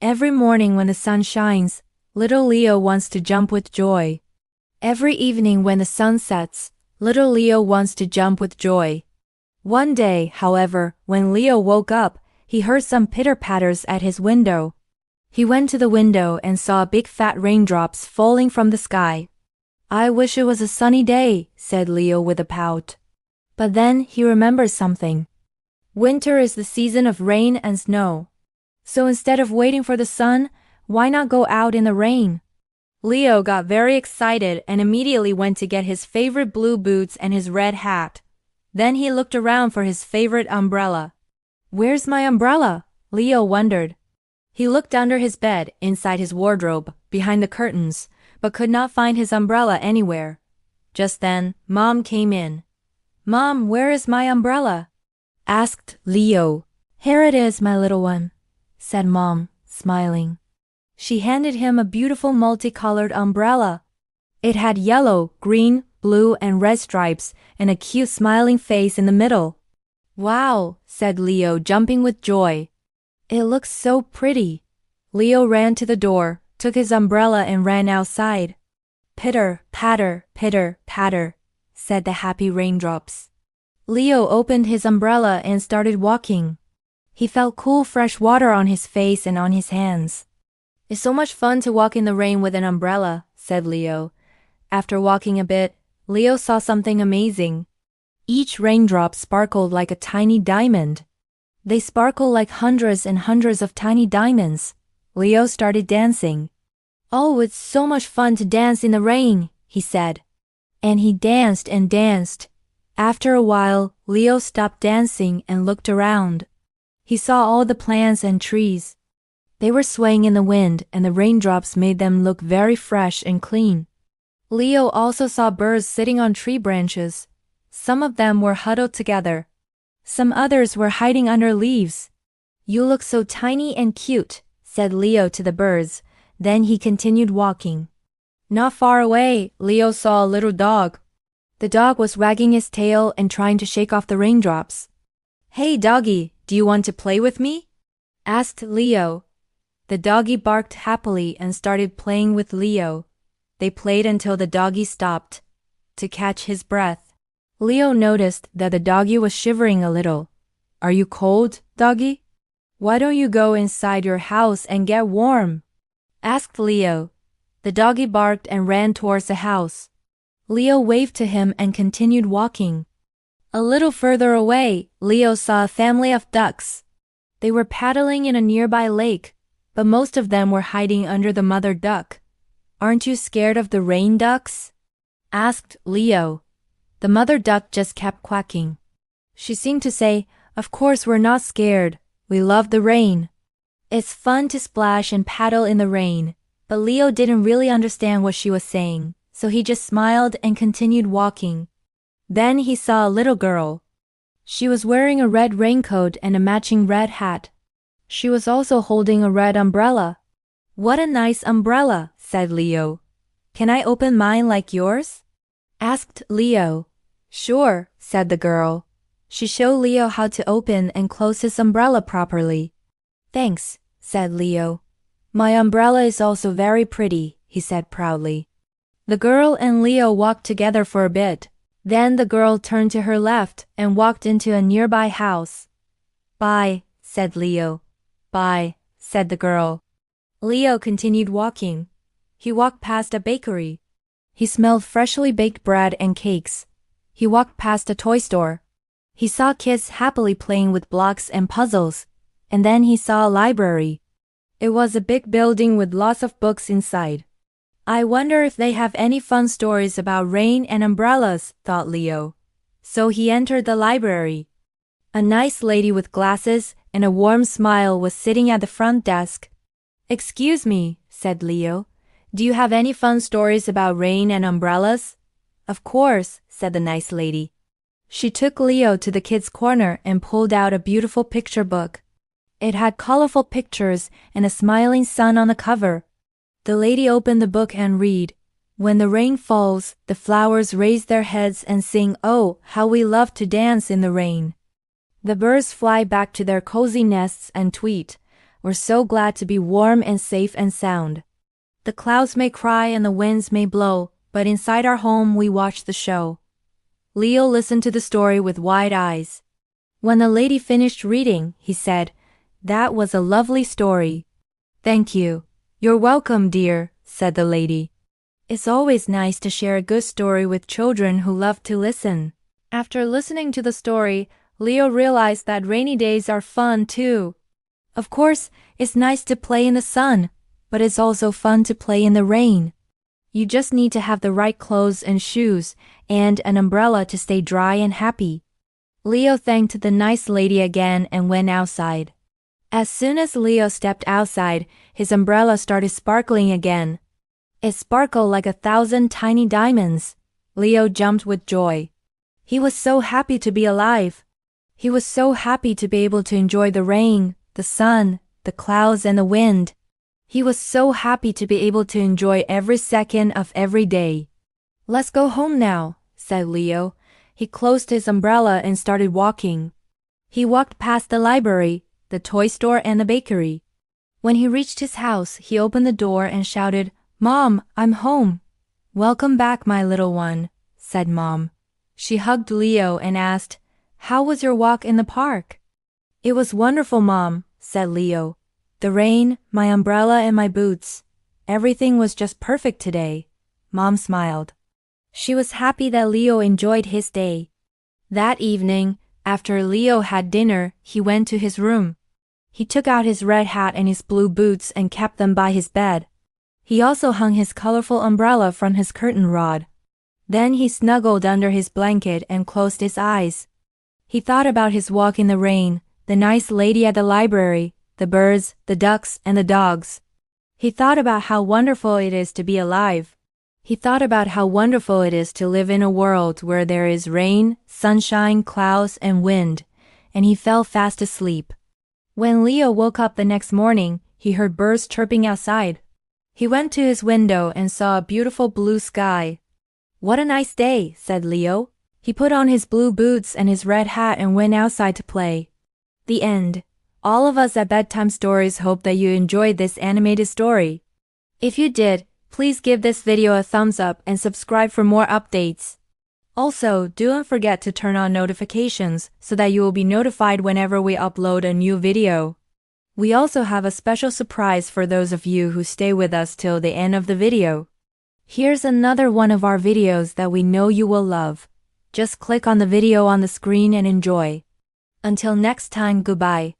Every morning when the sun shines, little Leo wants to jump with joy. Every evening when the sun sets, little Leo wants to jump with joy. One day, however, when Leo woke up, he heard some pitter-patters at his window. He went to the window and saw big fat raindrops falling from the sky. "I wish it was a sunny day," said Leo with a pout. But then he remembered something. Winter is the season of rain and snow. So instead of waiting for the sun, why not go out in the rain? Leo got very excited and immediately went to get his favorite blue boots and his red hat. Then he looked around for his favorite umbrella. "Where's my umbrella?" Leo wondered. He looked under his bed, inside his wardrobe, behind the curtains, but could not find his umbrella anywhere. Just then, Mom came in. "Mom, where is my umbrella?" asked Leo. "Here it is, my little one," said Mom, smiling. She handed him a beautiful multicolored umbrella. It had yellow, green, blue, and red stripes and a cute smiling face in the middle. "Wow," said Leo, jumping with joy. "It looks so pretty." Leo ran to the door, took his umbrella and ran outside. "Pitter, patter, said the happy raindrops. Leo opened his umbrella and started walking. He felt cool fresh water on his face and on his hands. "It's so much fun to walk in the rain with an umbrella," said Leo. After walking a bit, Leo saw something amazing. Each raindrop sparkled like a tiny diamond. They sparkled like hundreds and hundreds of tiny diamonds. Leo started dancing. "Oh, it's so much fun to dance in the rain," he said. And he danced and danced. After a while, Leo stopped dancing and looked around. He saw all the plants and trees. They were swaying in the wind and the raindrops made them look very fresh and clean. Leo also saw birds sitting on tree branches. Some of them were huddled together. Some others were hiding under leaves. "You look so tiny and cute," said Leo to the birds. Then he continued walking. Not far away, Leo saw a little dog. The dog was wagging his tail and trying to shake off the raindrops. "Hey, doggy, do you want to play with me?" asked Leo. The doggy barked happily and started playing with Leo. They played until the doggy stopped to catch his breath. Leo noticed that the doggy was shivering a little. "Are you cold, doggy? Why don't you go inside your house and get warm?" asked Leo. The doggy barked and ran towards the house. Leo waved to him and continued walking. A little further away, Leo saw a family of ducks. They were paddling in a nearby lake, but most of them were hiding under the mother duck. "Aren't you scared of the rain, ducks?" asked Leo. The mother duck just kept quacking. She seemed to say, "Of course we're not scared. We love the rain. It's fun to splash and paddle in the rain." But Leo didn't really understand what she was saying, so he just smiled and continued walking. Then he saw a little girl. She was wearing a red raincoat and a matching red hat. She was also holding a red umbrella. "What a nice umbrella," said Leo. "Can I open mine like yours?" asked Leo. "Sure," said the girl. She showed Leo how to open and close his umbrella properly. "Thanks," said Leo. "My umbrella is also very pretty," he said proudly. The girl and Leo walked together for a bit. Then the girl turned to her left and walked into a nearby house. "Bye," said Leo. "Bye," said the girl. Leo continued walking. He walked past a bakery. He smelled freshly baked bread and cakes. He walked past a toy store. He saw kids happily playing with blocks and puzzles. And then he saw a library. It was a big building with lots of books inside. "I wonder if they have any fun stories about rain and umbrellas," thought Leo. So he entered the library. A nice lady with glasses and a warm smile was sitting at the front desk. "Excuse me," said Leo. "Do you have any fun stories about rain and umbrellas?" "Of course," said the nice lady. She took Leo to the kids' corner and pulled out a beautiful picture book. It had colorful pictures and a smiling sun on the cover. The lady opened the book and read, "When the rain falls, the flowers raise their heads and sing, 'Oh, how we love to dance in the rain.' The birds fly back to their cozy nests and tweet, we're so glad to be warm and safe and sound. The clouds may cry and the winds may blow, but inside our home we watch the show. Leo listened to the story with wide eyes. When the lady finished reading, he said, "That was a lovely story." "Thank you." "You're welcome, dear," said the lady. It's always nice to share a good story with children who love to listen. After listening to the story, Leo realized that rainy days are fun too. Of course, it's nice to play in the sun, but it's also fun to play in the rain. You just need to have the right clothes and shoes, and an umbrella to stay dry and happy. Leo thanked the nice lady again and went outside. As soon as Leo stepped outside, his umbrella started sparkling again. It sparkled like 1,000 tiny diamonds. Leo jumped with joy. He was so happy to be alive. He was so happy to be able to enjoy the rain, the sun, the clouds and the wind. He was so happy to be able to enjoy every second of every day. "Let's go home now," said Leo. He closed his umbrella and started walking. He walked past the library, the toy store and the bakery. When he reached his house, he opened the door and shouted, "Mom, I'm home." "Welcome back, my little one," said Mom. She hugged Leo and asked, "How was your walk in the park?" "It was wonderful, Mom," said Leo. "The rain, my umbrella and my boots. Everything was just perfect today." Mom smiled. She was happy that Leo enjoyed his day. That evening, after Leo had dinner, he went to his room. He took out his red hat and his blue boots and kept them by his bed. He also hung his colorful umbrella from his curtain rod. Then he snuggled under his blanket and closed his eyes. He thought about his walk in the rain, the nice lady at the library, the birds, the ducks, and the dogs. He thought about how wonderful it is to be alive. He thought about how wonderful it is to live in a world where there is rain, sunshine, clouds, and wind, and he fell fast asleep. When Leo woke up the next morning, he heard birds chirping outside. He went to his window and saw a beautiful blue sky. "What a nice day," said Leo. He put on his blue boots and his red hat and went outside to play. The end. All of us at Bedtime Stories hope that you enjoyed this animated story. If you did, please give this video a thumbs up and subscribe for more updates. Also, don't forget to turn on notifications so that you will be notified whenever we upload a new video. We also have a special surprise for those of you who stay with us till the end of the video. Here's another one of our videos that we know you will love. Just click on the video on the screen and enjoy. Until next time, goodbye.